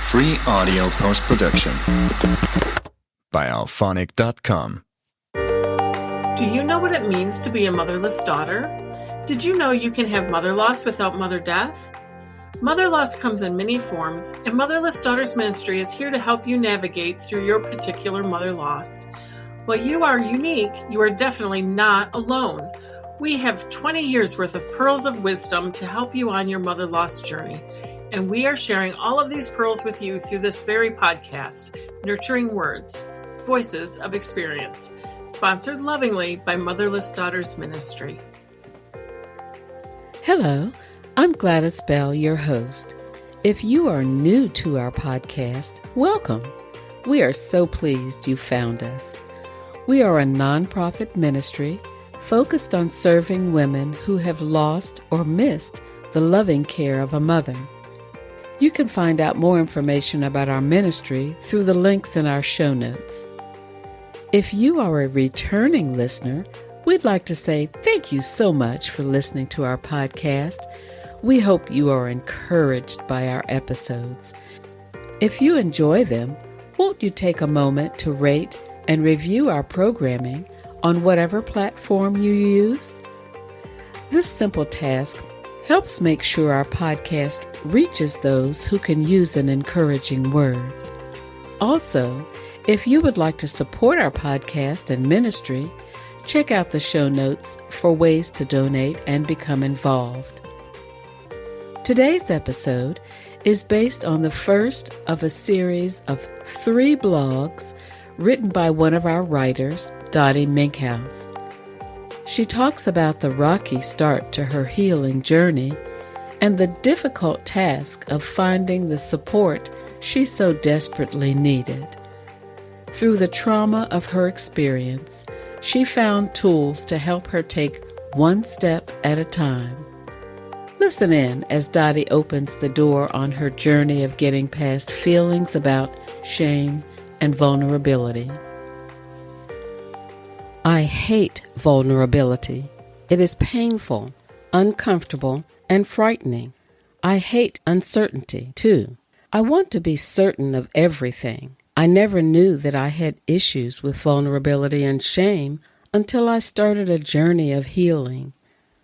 Free audio post-production by alphonic.com. Do you know what it means to be a motherless daughter? Did you know you can have mother loss without mother death? Mother loss comes in many forms, and Motherless Daughters Ministry is here to help you navigate through your particular mother loss. While you are unique, you are definitely not alone. We have 20 years worth of pearls of wisdom to help you on your mother loss journey. And we are sharing all of these pearls with you through this very podcast, Nurturing Words, Voices of Experience, sponsored lovingly by Motherless Daughters Ministry. Hello, I'm Gladys Bell, your host. If you are new to our podcast, welcome. We are so pleased you found us. We are a nonprofit ministry focused on serving women who have lost or missed the loving care of a mother. You can find out more information about our ministry through the links in our show notes. If you are a returning listener, we'd like to say thank you so much for listening to our podcast. We hope you are encouraged by our episodes. If you enjoy them, won't you take a moment to rate and review our programming on whatever platform you use? This simple task helps make sure our podcast reaches those who can use an encouraging word. Also, if you would like to support our podcast and ministry, check out the show notes for ways to donate and become involved. Today's episode is based on the first of a series of 3 blogs written by one of our writers, Dottie. She talks about the rocky start to her healing journey and the difficult task of finding the support she so desperately needed. Through the trauma of her experience, she found tools to help her take one step at a time. Listen in as Dottie opens the door on her journey of getting past feelings about shame and vulnerability. I hate vulnerability. It is painful, uncomfortable, and frightening. I hate uncertainty, too. I want to be certain of everything. I never knew that I had issues with vulnerability and shame until I started a journey of healing.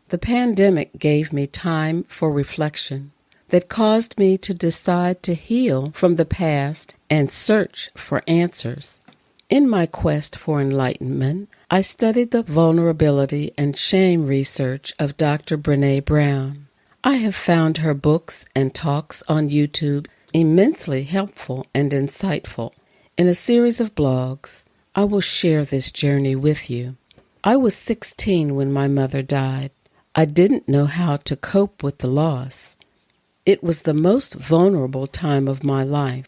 The pandemic gave me time for reflection that caused me to decide to heal from the past and search for answers. In my quest for enlightenment, I studied the vulnerability and shame research of Dr. Brené Brown. I have found her books and talks on YouTube immensely helpful and insightful. In a series of blogs, I will share this journey with you. I was 16 when my mother died. I didn't know how to cope with the loss. It was the most vulnerable time of my life.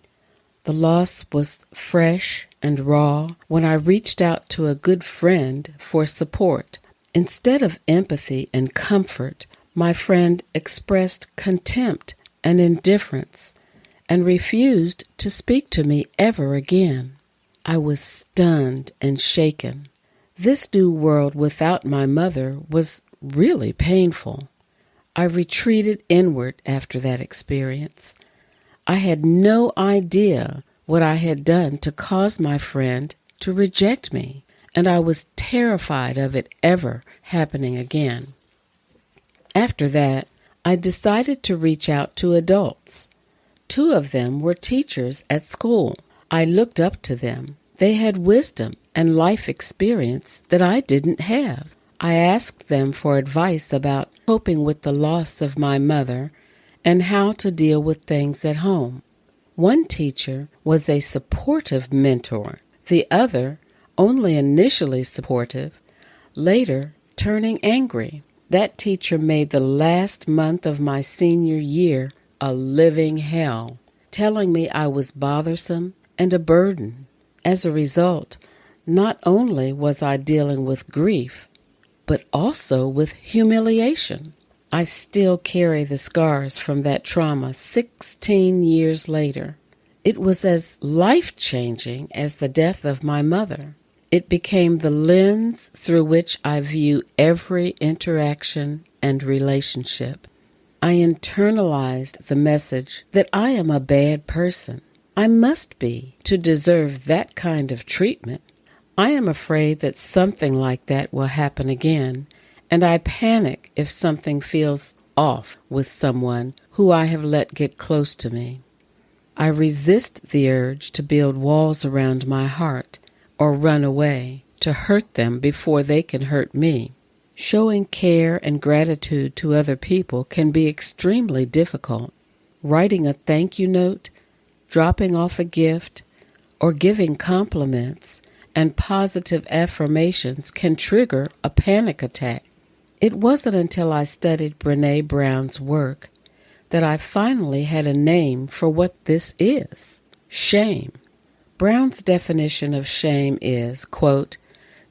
The loss was fresh and raw when I reached out to a good friend for support. Instead of empathy and comfort, my friend expressed contempt and indifference and refused to speak to me ever again. I was stunned and shaken. This new world without my mother was really painful. I retreated inward after that experience. I had no idea what I had done to cause my friend to reject me, and I was terrified of it ever happening again. After that, I decided to reach out to adults. 2 of them were teachers at school. I looked up to them. They had wisdom and life experience that I didn't have. I asked them for advice about coping with the loss of my mother and how to deal with things at home. One teacher was a supportive mentor, the other only initially supportive, later turning angry. That teacher made the last month of my senior year a living hell, telling me I was bothersome and a burden. As a result, not only was I dealing with grief, but also with humiliation. I still carry the scars from that trauma 16 years later. It was as life-changing as the death of my mother. It became the lens through which I view every interaction and relationship. I internalized the message that I am a bad person, I must be to deserve that kind of treatment. I am afraid that something like that will happen again, and I panic if something feels off with someone who I have let get close to me. I resist the urge to build walls around my heart or run away, to hurt them before they can hurt me. Showing care and gratitude to other people can be extremely difficult. Writing a thank you note, dropping off a gift, or giving compliments and positive affirmations can trigger a panic attack. It wasn't until I studied Brené Brown's work that I finally had a name for what this is: shame. Brown's definition of shame is, quote,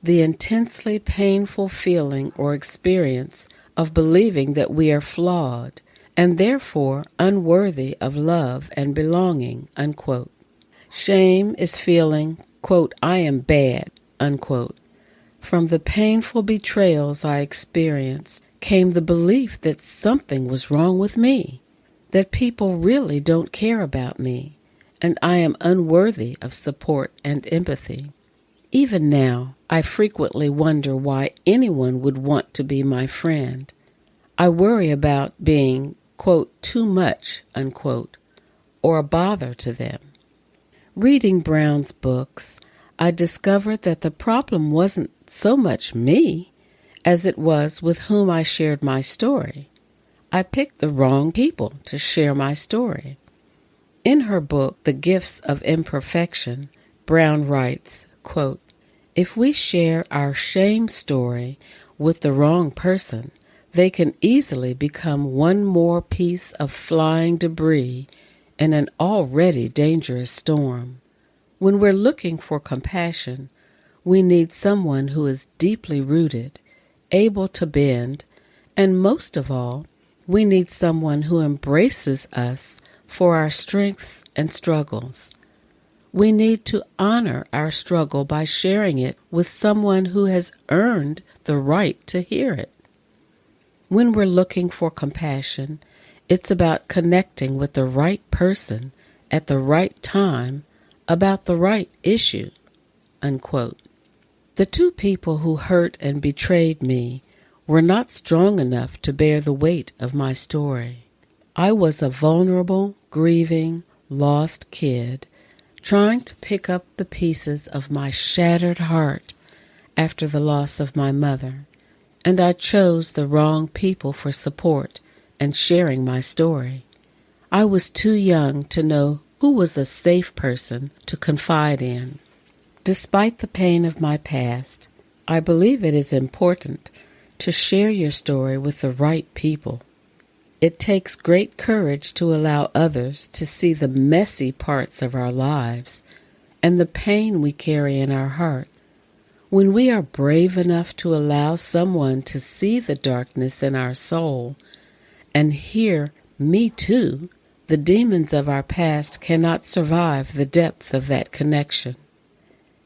the intensely painful feeling or experience of believing that we are flawed and therefore unworthy of love and belonging, unquote. Shame is feeling, quote, I am bad, unquote. From the painful betrayals I experienced came the belief that something was wrong with me, that people really don't care about me, and I am unworthy of support and empathy. Even now, I frequently wonder why anyone would want to be my friend. I worry about being, quote, too much, unquote, or a bother to them. Reading Brown's books, I discovered that the problem wasn't so much me as it was with whom I shared my story. I picked the wrong people to share my story. In her book, The Gifts of Imperfection, Brown writes, quote, if we share our shame story with the wrong person, they can easily become one more piece of flying debris in an already dangerous storm. When we're looking for compassion, we need someone who is deeply rooted, able to bend, and most of all, we need someone who embraces us for our strengths and struggles. We need to honor our struggle by sharing it with someone who has earned the right to hear it. When we're looking for compassion, it's about connecting with the right person at the right time about the right issue, unquote. The two people who hurt and betrayed me were not strong enough to bear the weight of my story. I was a vulnerable, grieving, lost kid trying to pick up the pieces of my shattered heart after the loss of my mother, and I chose the wrong people for support and sharing my story. I was too young to know who was a safe person to confide in. Despite the pain of my past, I believe it is important to share your story with the right people. It takes great courage to allow others to see the messy parts of our lives and the pain we carry in our heart. When we are brave enough to allow someone to see the darkness in our soul and hear me too, the demons of our past cannot survive the depth of that connection.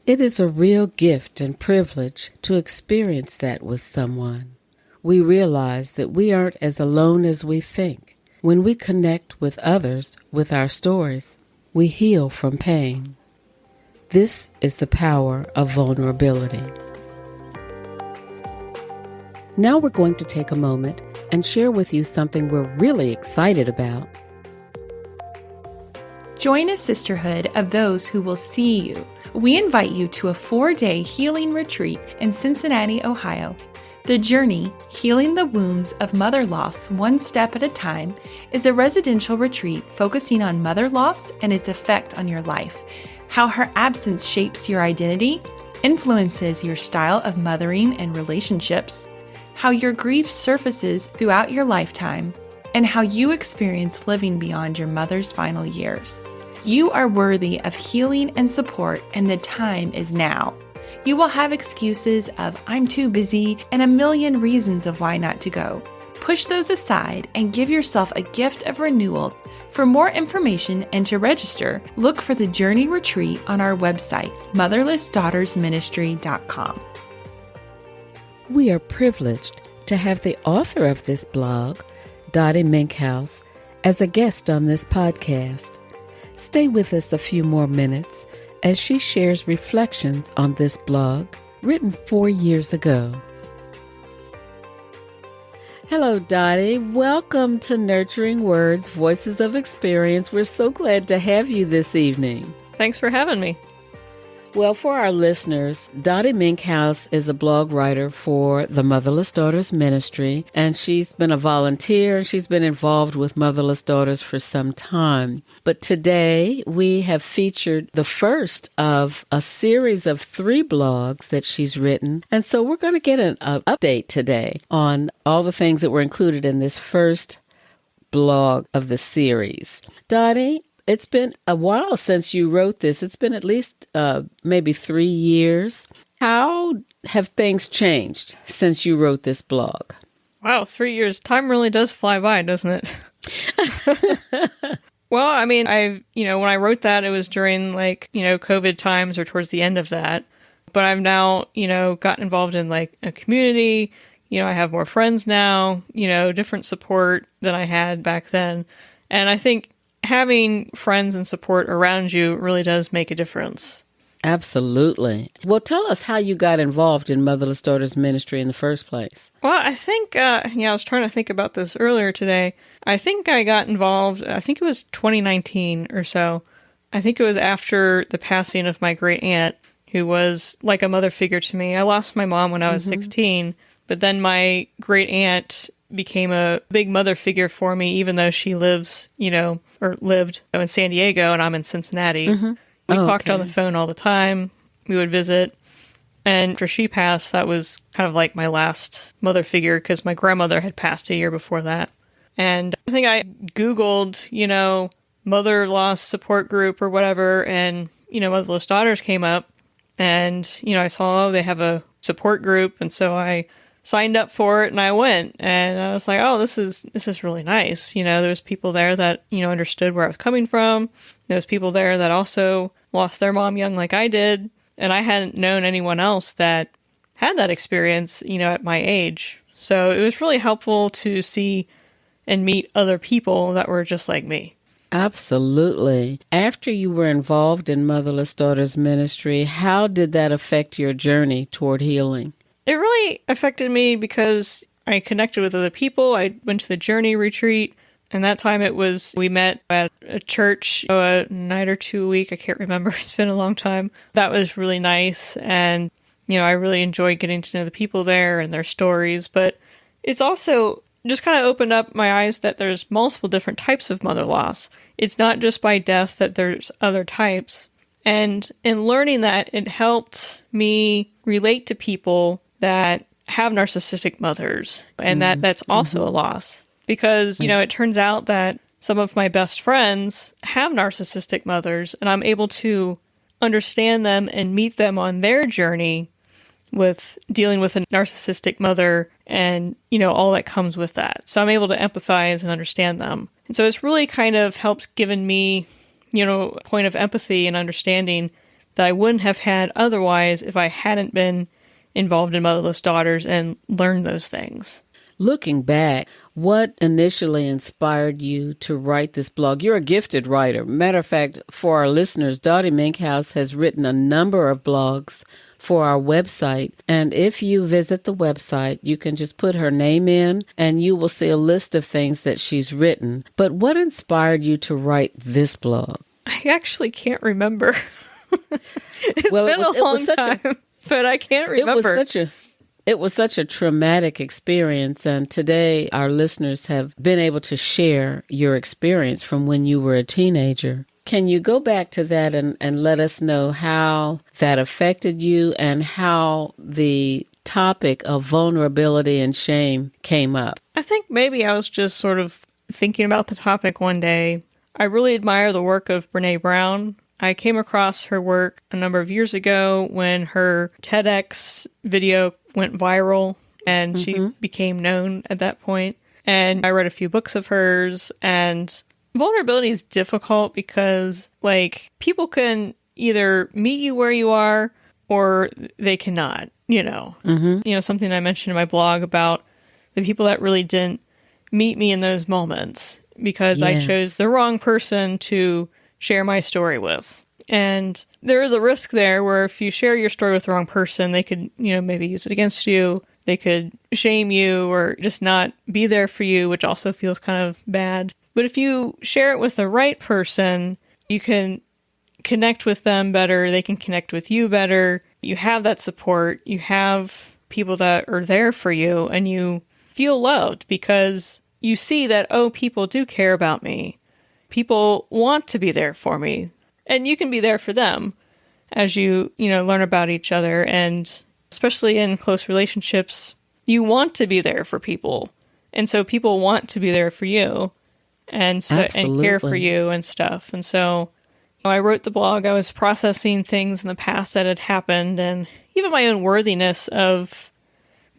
It is a real gift and privilege to experience that with someone. We realize that we aren't as alone as we think. When we connect with others with our stories, we heal from pain. This is the power of vulnerability. Now we're going to take a moment and share with you something we're really excited about. Join a sisterhood of those who will see you. We invite you to a 4-day healing retreat in Cincinnati, Ohio. The Journey, Healing the Wounds of Mother Loss One Step at a Time, is a residential retreat focusing on mother loss and its effect on your life, how her absence shapes your identity, influences your style of mothering and relationships, how your grief surfaces throughout your lifetime, and how you experience living beyond your mother's final years. You are worthy of healing and support, and the time is now. You will have excuses of I'm too busy and a million reasons of why not to go. Push those aside and give yourself a gift of renewal. For more information and to register, look for the Journey Retreat on our website, motherlessdaughtersministry.com. We are privileged to have the author of this blog, Dottie Minkhouse, as a guest on this podcast. Stay with us a few more minutes as she shares reflections on this blog written 4 years ago. Hello, Dottie. Welcome to Nurturing Words, Voices of Experience. We're so glad to have you this evening. Thanks for having me. Well, for our listeners, Dottie Minkhouse is a blog writer for the Motherless Daughters Ministry, and she's been a volunteer and she's been involved with Motherless Daughters for some time. But today we have featured the first of a series of 3 blogs that she's written, and so we're going to get an update today on all the things that were included in this first blog of the series. Dottie, it's been a while since you wrote this. It's been at least maybe 3 years. How have things changed since you wrote this blog? Wow, 3 years. Time really does fly by, doesn't it? Well, I mean, when I wrote that, it was during COVID times or towards the end of that. But I've now, gotten involved in a community. I have more friends now, different support than I had back then. And I think having friends and support around you really does make a difference. Absolutely. Well, tell us how you got involved in Motherless Daughters Ministry in the first place. Well, I think, I was trying to think about this earlier today. I think I got involved, I think it was 2019 or so. I think it was after the passing of my great aunt, who was like a mother figure to me. I lost my mom when I was 16, but then my great aunt became a big mother figure for me, even though she lived in San Diego and I'm in Cincinnati. We talked on the phone all the time. We would visit. And after she passed, that was kind of like my last mother figure because my grandmother had passed a year before that. And I think I Googled, mother loss support group or whatever. And, Motherless Daughters came up and, I saw they have a support group. And so I signed up for it and I went and I was like, oh, this is really nice. There was people there that, understood where I was coming from. There was people there that also lost their mom young like I did. And I hadn't known anyone else that had that experience, at my age. So it was really helpful to see and meet other people that were just like me. Absolutely. After you were involved in Motherless Daughters Ministry, how did that affect your journey toward healing? It really affected me because I connected with other people. I went to the Journey retreat, and that time we met at a church a night or 2 a week. I can't remember. It's been a long time. That was really nice, and, I really enjoyed getting to know the people there and their stories, but it's also just kind of opened up my eyes that there's multiple different types of mother loss. It's not just by death that there's other types. And in learning that, it helped me relate to people that have narcissistic mothers, and that's also a loss. Because, it turns out that some of my best friends have narcissistic mothers, and I'm able to understand them and meet them on their journey with dealing with a narcissistic mother and, all that comes with that. So I'm able to empathize and understand them. And so it's really kind of helped given me, a point of empathy and understanding that I wouldn't have had otherwise if I hadn't been involved in Motherless Daughters and learned those things. Looking back, what initially inspired you to write this blog? You're a gifted writer. Matter of fact, for our listeners, Dottie Minkhouse has written a number of blogs for our website. And if you visit the website, you can just put her name in and you will see a list of things that she's written. But what inspired you to write this blog? I actually can't remember. It's been a long time, but I can't remember. It was such a traumatic experience, and today our listeners have been able to share your experience from when you were a teenager. Can you go back to that and let us know how that affected you and how the topic of vulnerability and shame came up? I think maybe I was just sort of thinking about the topic one day. I really admire the work of Brene Brown. I came across her work a number of years ago when her TEDx video went viral and she became known at that point. And I read a few books of hers, and vulnerability is difficult because people can either meet you where you are or they cannot, something I mentioned in my blog about the people that really didn't meet me in those moments because I chose the wrong person to share my story with. And there is a risk there where if you share your story with the wrong person, they could, maybe use it against you. They could shame you or just not be there for you, which also feels kind of bad. But if you share it with the right person, you can connect with them better. They can connect with you better. You have that support. You have people that are there for you, and you feel loved because you see that, oh, people do care about me. People want to be there for me. And you can be there for them as you, learn about each other. And especially in close relationships, you want to be there for people. And so people want to be there for you and care for you and stuff. And so I wrote the blog. I was processing things in the past that had happened and even my own worthiness of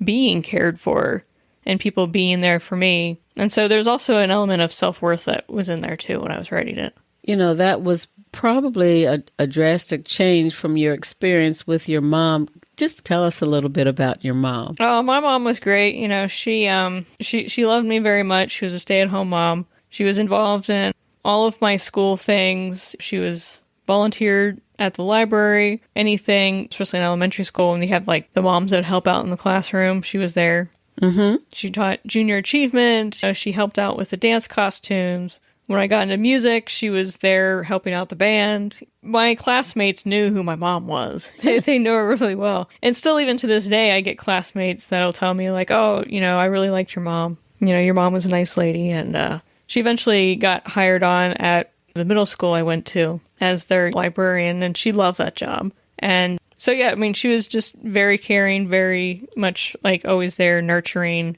being cared for and people being there for me. And so there's also an element of self-worth that was in there too when I was writing it. That was probably a drastic change from your experience with your mom. Just tell us a little bit about your mom. Oh, my mom was great. She loved me very much. She was a stay-at-home mom. She was involved in all of my school things. She was volunteered at the library, anything, especially in elementary school, when they had the moms that help out in the classroom. She was there. Mm-hmm. She taught junior achievement. She helped out with the dance costumes. When I got into music, she was there helping out the band. My classmates knew who my mom was. They know her really well. And still, even to this day, I get classmates that'll tell me, oh, I really liked your mom. Your mom was a nice lady. And she eventually got hired on at the middle school I went to as their librarian, and she loved that job. And so, yeah, she was just very caring, very much always there, nurturing,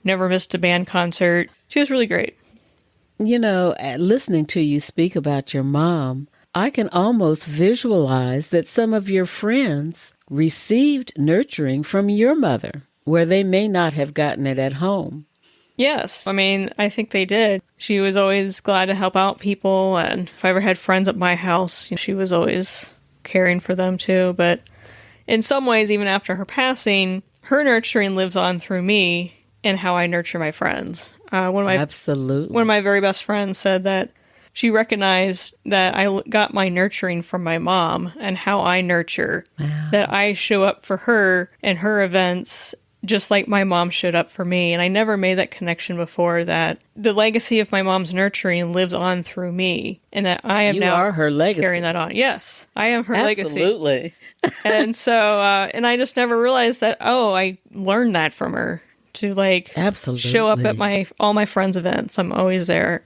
never missed a band concert. She was really great. Listening to you speak about your mom, I can almost visualize that some of your friends received nurturing from your mother, where they may not have gotten it at home. Yes. I think they did. She was always glad to help out people, and if I ever had friends at my house, she was always caring for them too. But in some ways, even after her passing, her nurturing lives on through me and how I nurture my friends. Absolutely. One of my very best friends said that she recognized that I got my nurturing from my mom and how I nurture, that I show up for her and her events just like my mom showed up for me. And I never made that connection before, that the legacy of my mom's nurturing lives on through me and that I am now her legacy. Carrying that on. Yes, I am her legacy. Absolutely. And so, and I just never realized that, I learned that from her. To Absolutely. Show up at all my friends' events. I'm always there,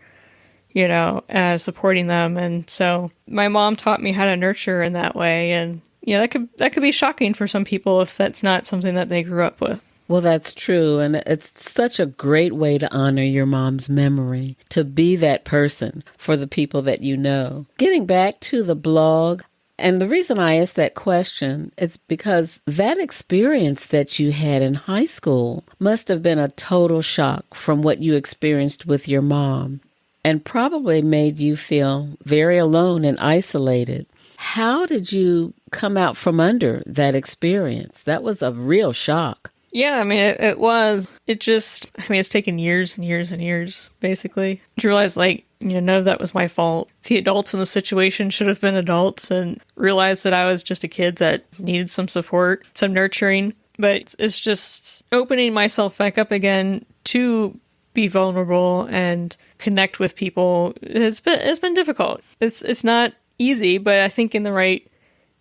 supporting them. And so my mom taught me how to nurture in that way. And that could be shocking for some people if that's not something that they grew up with. Well, that's true. And it's such a great way to honor your mom's memory, to be that person for the people that you know. Getting back to the blog, and the reason I asked that question is because that experience that you had in high school must have been a total shock from what you experienced with your mom and probably made you feel very alone and isolated. How did you come out from under that experience? That was a real shock. Yeah, it was. It just, it's taken years and years and years, basically, to realize, none of that was my fault. The adults in the situation should have been adults and realized that I was just a kid that needed some support, some nurturing. But it's just opening myself back up again to be vulnerable and connect with people. It's been difficult. It's not easy, but I think in the right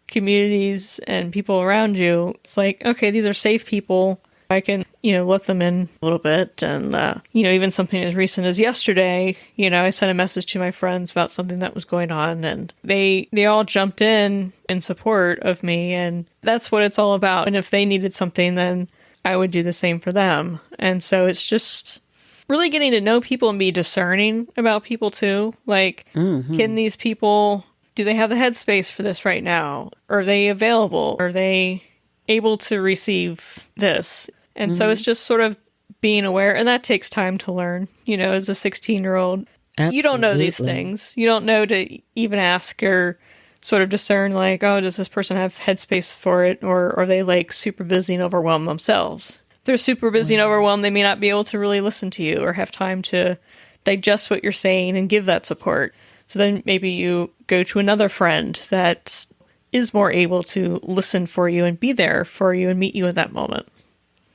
communities and people around you, it's okay, these are safe people. I can, let them in a little bit. And, even something as recent as yesterday, I sent a message to my friends about something that was going on, and they all jumped in support of me. And that's what it's all about. And if they needed something, then I would do the same for them. And so it's just really getting to know people and be discerning about people too. Can these people, do they have the headspace for this right now? Are they available? Are they able to receive this? And so it's just sort of being aware, and that takes time to learn. As a 16-year-old, you don't know these things. You don't know to even ask or sort of discern, does this person have headspace for it? Or are they super busy and overwhelmed themselves? If they're super busy and overwhelmed, they may not be able to really listen to you or have time to digest what you're saying and give that support. So then maybe you go to another friend that is more able to listen for you and be there for you and meet you in that moment.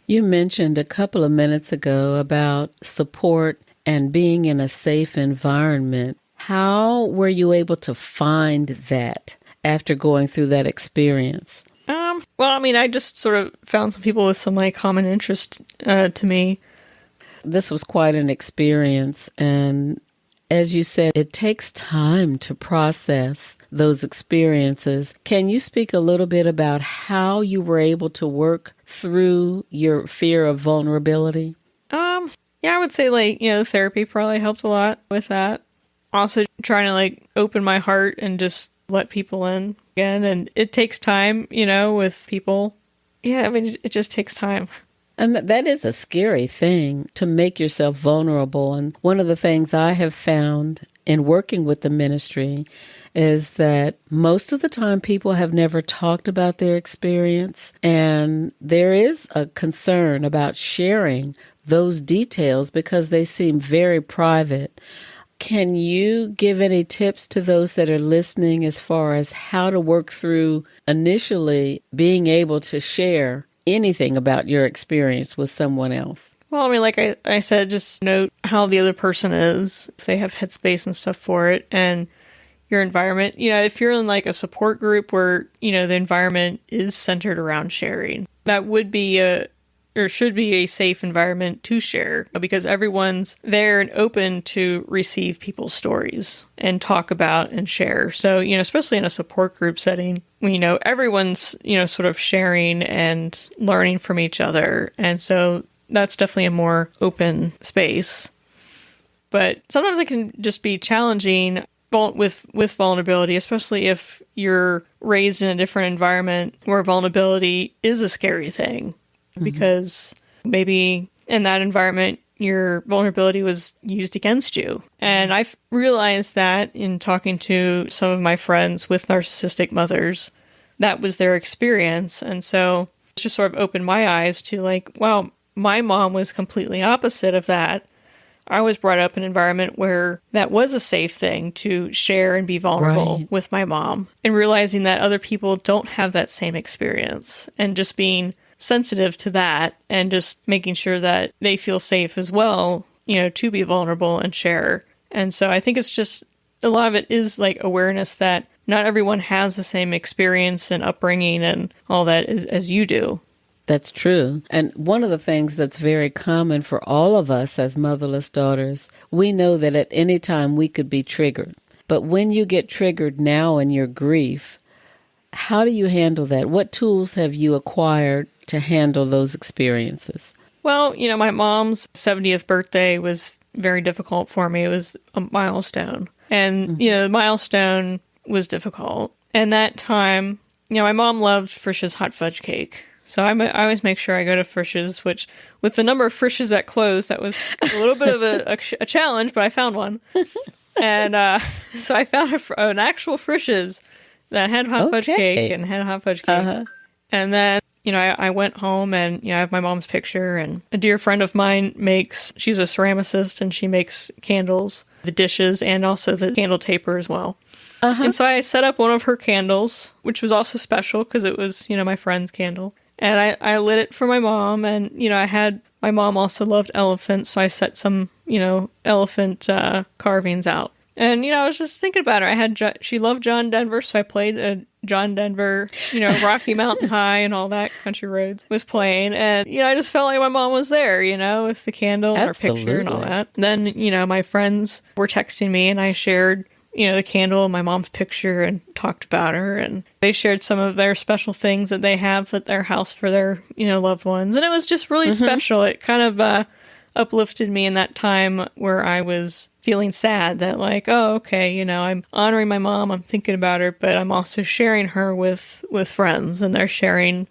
You mentioned a couple of minutes ago about support and being in a safe environment. How were you able to find that after going through that experience? Well, I mean, I just sort of found some people with some like common interest to me. This was quite an experience, and as you said, it takes time to process those experiences. Can you speak a little bit about how you were able to work through your fear of vulnerability? Yeah, I would say like, therapy probably helped a lot with that. Also trying to like open my heart and just let people in again. And it takes time, with people. Yeah, I mean, it just takes time. And that is a scary thing, to make yourself vulnerable. And one of the things I have found in working with the ministry is that most of the time people have never talked about their experience. And there is a concern about sharing those details because they seem very private. Can you give any tips to those that are listening as far as how to work through initially being able to share anything about your experience with someone else? Well, I mean, like I said, just note how the other person is, if they have headspace and stuff for it, and your environment. If you're in like a support group where, the environment is centered around sharing, that would be should be a safe environment to share, because everyone's there and open to receive people's stories and talk about and share. So, especially in a support group setting, everyone's, sort of sharing and learning from each other. And so that's definitely a more open space. But sometimes it can just be challenging with vulnerability, especially if you're raised in a different environment where vulnerability is a scary thing. Because maybe in that environment, your vulnerability was used against you. And I've realized that in talking to some of my friends with narcissistic mothers, that was their experience. And so it just sort of opened my eyes to like, wow, my mom was completely opposite of that. I was brought up in an environment where that was a safe thing to share and be vulnerable with my mom, and realizing that other people don't have that same experience, and just being sensitive to that and just making sure that they feel safe as well, to be vulnerable and share. And so I think it's just a lot of it is like awareness that not everyone has the same experience and upbringing and all that as you do. That's true. And one of the things that's very common for all of us as motherless daughters, we know that at any time we could be triggered. But when you get triggered now in your grief, how do you handle that? What tools have you acquired to handle those experiences? Well, my mom's 70th birthday was very difficult for me. It was a milestone. And, the milestone was difficult. And that time, my mom loved Frisch's hot fudge cake. So I always make sure I go to Frisch's, which with the number of Frisch's that closed, that was a little bit of a challenge, but I found one. And so I found an actual Frisch's that had hot fudge cake and had hot fudge cake. And then, I went home and, I have my mom's picture, and a dear friend of mine she's a ceramicist, and she makes candles, the dishes, and also the candle taper as well. And so I set up one of her candles, which was also special because it was, my friend's candle. And I lit it for my mom, and, my mom also loved elephants, so I set some, elephant carvings out. And, I was just thinking about her. She loved John Denver, so I played John Denver, Rocky Mountain High and all that, Country Roads was playing. And, I just felt like my mom was there, with the candle and her picture and all that. Then, my friends were texting me, and I shared, the candle and my mom's picture and talked about her. And they shared some of their special things that they have at their house for their, loved ones. And it was just really special. It kind of uplifted me in that time where I was feeling sad that like, oh, okay, I'm honoring my mom, I'm thinking about her, but I'm also sharing her with friends, and they're sharing,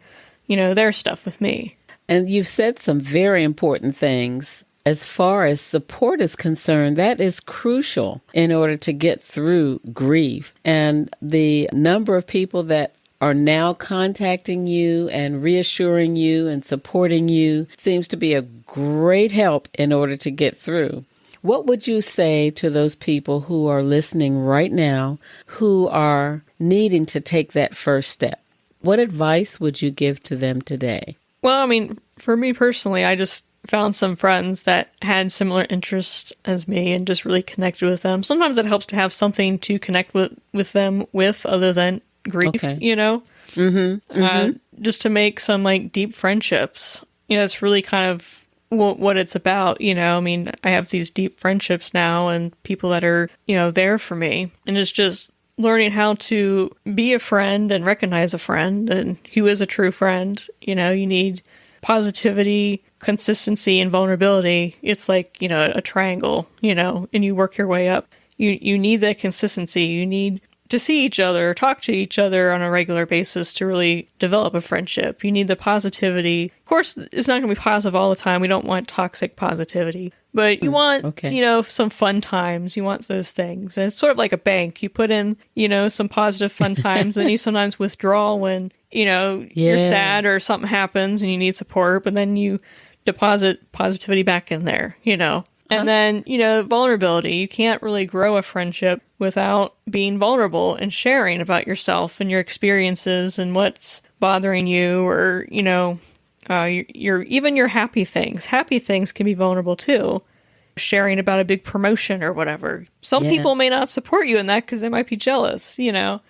their stuff with me. And you've said some very important things. As far as support is concerned, that is crucial in order to get through grief. And the number of people that are now contacting you and reassuring you and supporting you seems to be a great help in order to get through. What would you say to those people who are listening right now who are needing to take that first step? What advice would you give to them today? Well, I mean, for me personally, I just found some friends that had similar interests as me and just really connected with them. Sometimes it helps to have something to connect with them with other than grief, Okay. you know? Just to make some like deep friendships. You know, it's really kind of what it's about, you know? I mean, I have these deep friendships now and people that are, you know, there for me. And it's just learning how to be a friend and recognize a friend and who is a true friend. You know, you need positivity, consistency, and vulnerability. It's like, you know, a triangle, you know, and you work your way up. You need that consistency. You need to see each other, talk to each other on a regular basis to really develop a friendship. You need the positivity. Of course, it's not going to be positive all the time. We don't want toxic positivity. But you want, you know, some fun times. You want those things. And it's sort of like a bank. You put in, you know, some positive fun times, and you sometimes withdraw when, you know, you're sad or something happens and you need support, but then you deposit positivity back in there, you know. And then, you know, vulnerability. You can't really grow a friendship without being vulnerable and sharing about yourself and your experiences and what's bothering you, or, you know, even your happy things. Happy things can be vulnerable too. Sharing about a big promotion or whatever. Some people may not support you in that because they might be jealous, you know.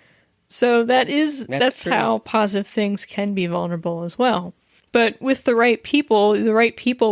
So that's how positive things can be vulnerable as well. But with the right people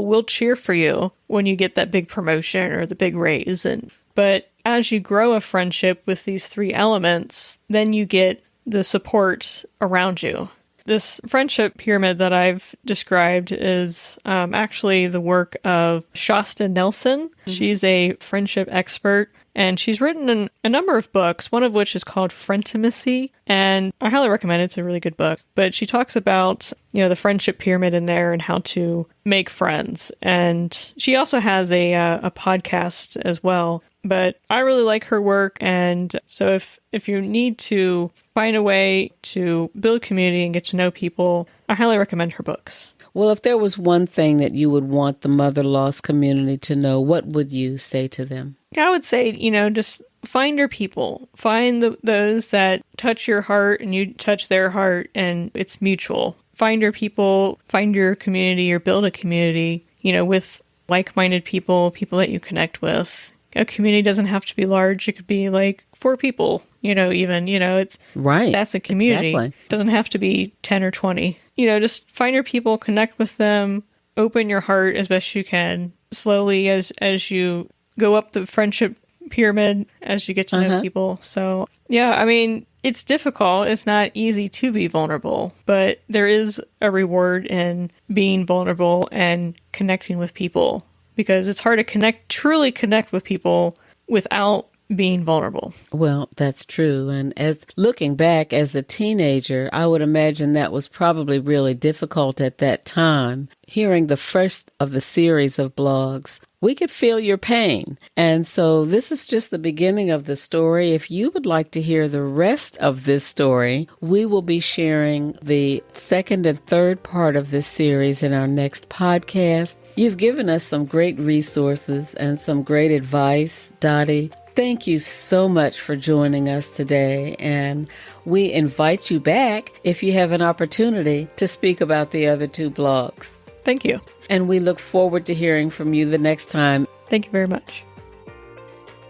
will cheer for you when you get that big promotion or the big raise. But as you grow a friendship with these three elements, then you get the support around you. This friendship pyramid that I've described is actually the work of Shasta Nelson. She's a friendship expert, and she's written a number of books, one of which is called Frientimacy, and I highly recommend it. It's a really good book. But she talks about, you know, the friendship pyramid in there and how to make friends. And she also has a podcast as well. But I really like her work, and so if you need to find a way to build community and get to know people, I highly recommend her books. Well, if there was one thing that you would want the mother loss community to know, what would you say to them? I would say, you know, just find your people. Find those that touch your heart and you touch their heart, and it's mutual. Find your people, find your community, or build a community, you know, with like-minded people that you connect with. A community doesn't have to be large. It could be like 4 people, you know, even, you know, it's right. That's a community. Exactly. It doesn't have to be 10 or 20. You know, just find your people, connect with them, open your heart as best you can. Slowly as you go up the friendship pyramid, as you get to know people. So, yeah, I mean, it's difficult. It's not easy to be vulnerable, but there is a reward in being vulnerable and connecting with people. Because it's hard to truly connect with people without being vulnerable. Well, that's true. And as looking back as a teenager, I would imagine that was probably really difficult at that time. Hearing the first of the series of blogs, we could feel your pain. And so this is just the beginning of the story. If you would like to hear the rest of this story, we will be sharing the second and third part of this series in our next podcast. You've given us some great resources and some great advice, Dottie. Thank you so much for joining us today, and we invite you back if you have an opportunity to speak about the other 2 blogs. Thank you. And we look forward to hearing from you the next time. Thank you very much.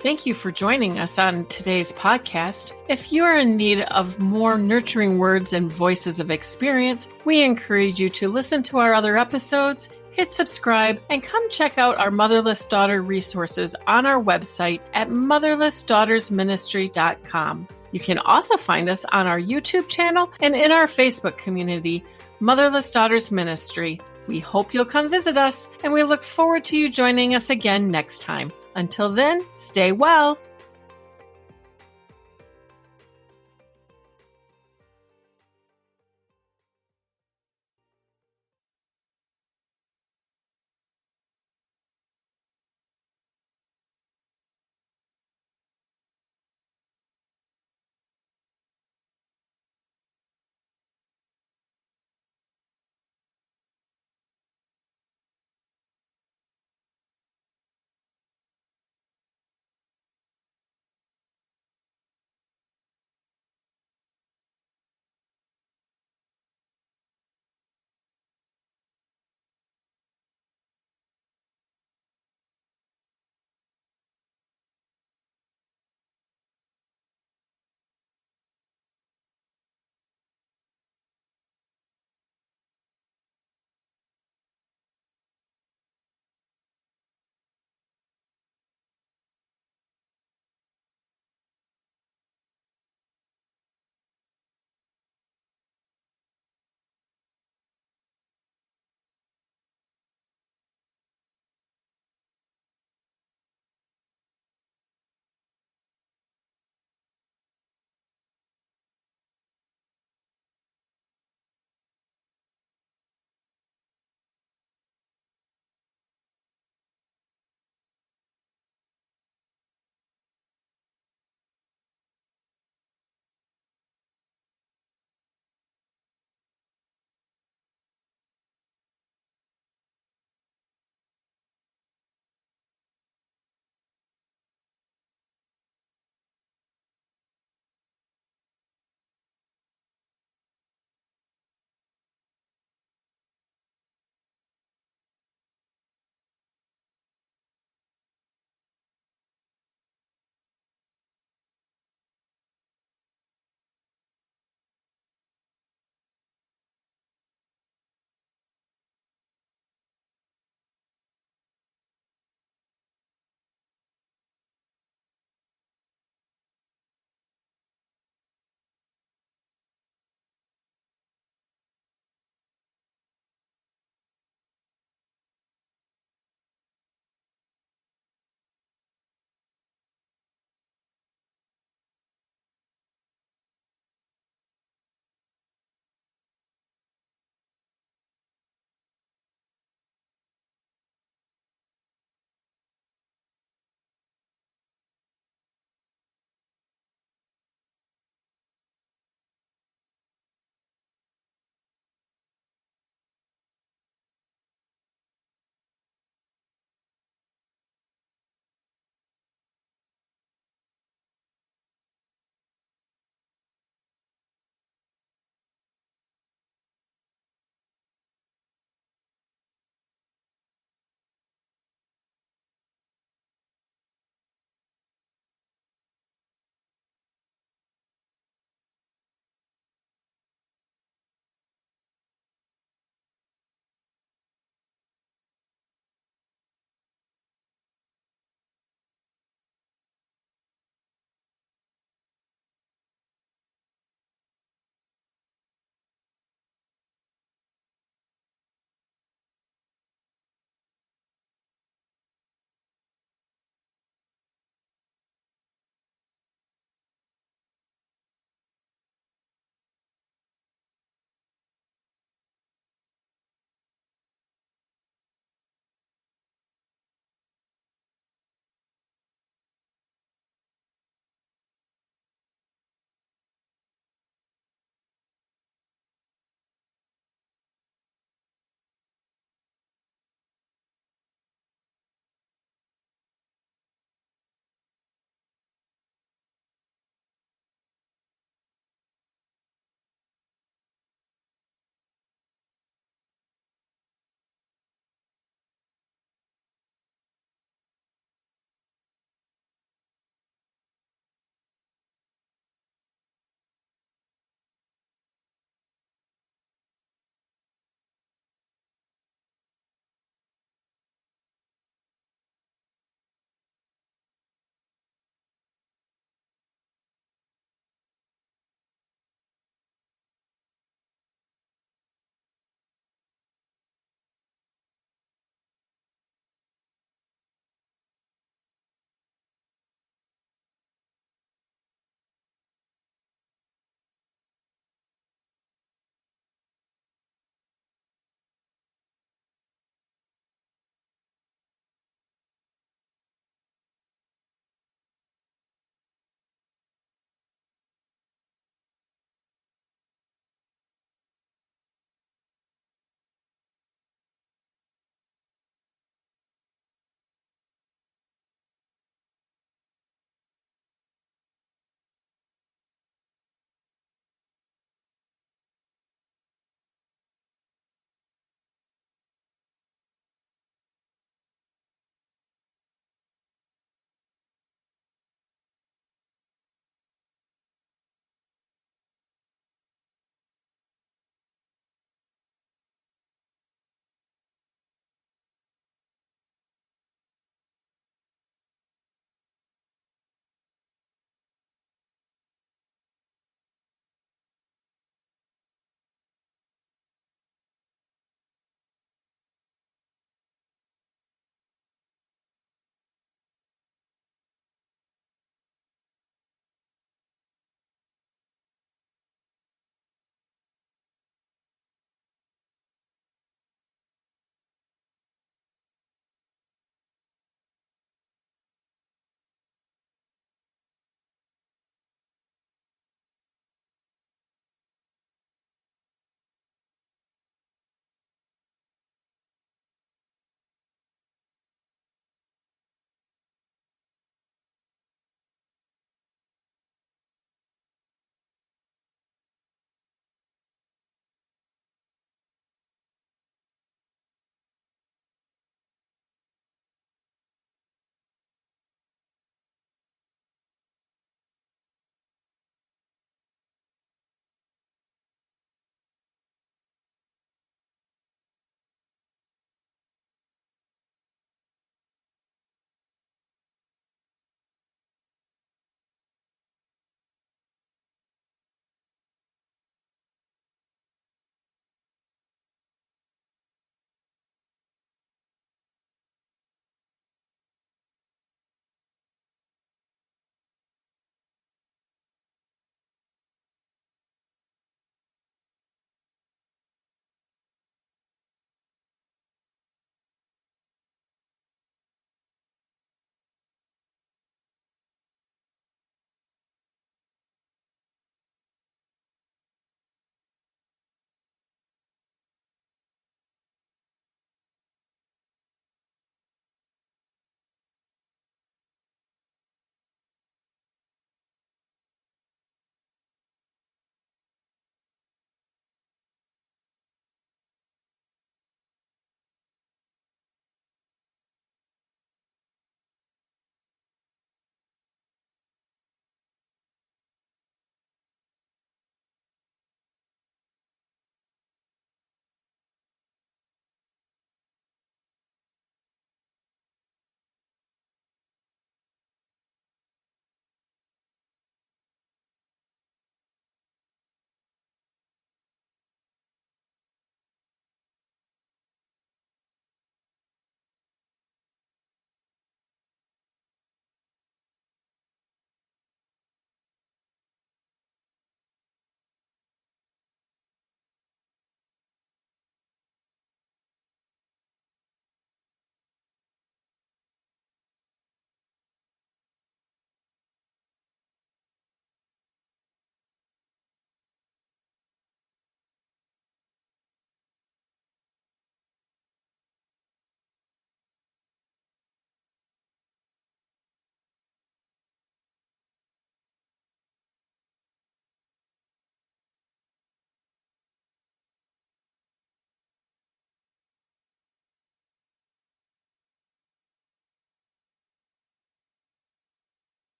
Thank you for joining us on today's podcast. If you are in need of more nurturing words and voices of experience, we encourage you to listen to our other episodes, hit subscribe, and come check out our Motherless Daughter resources on our website at motherlessdaughtersministry.com. You can also find us on our YouTube channel and in our Facebook community, Motherless Daughters Ministry. We hope you'll come visit us, and we look forward to you joining us again next time. Until then, stay well.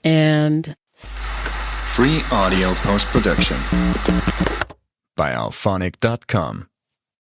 and Free audio post-production by alphonic.com.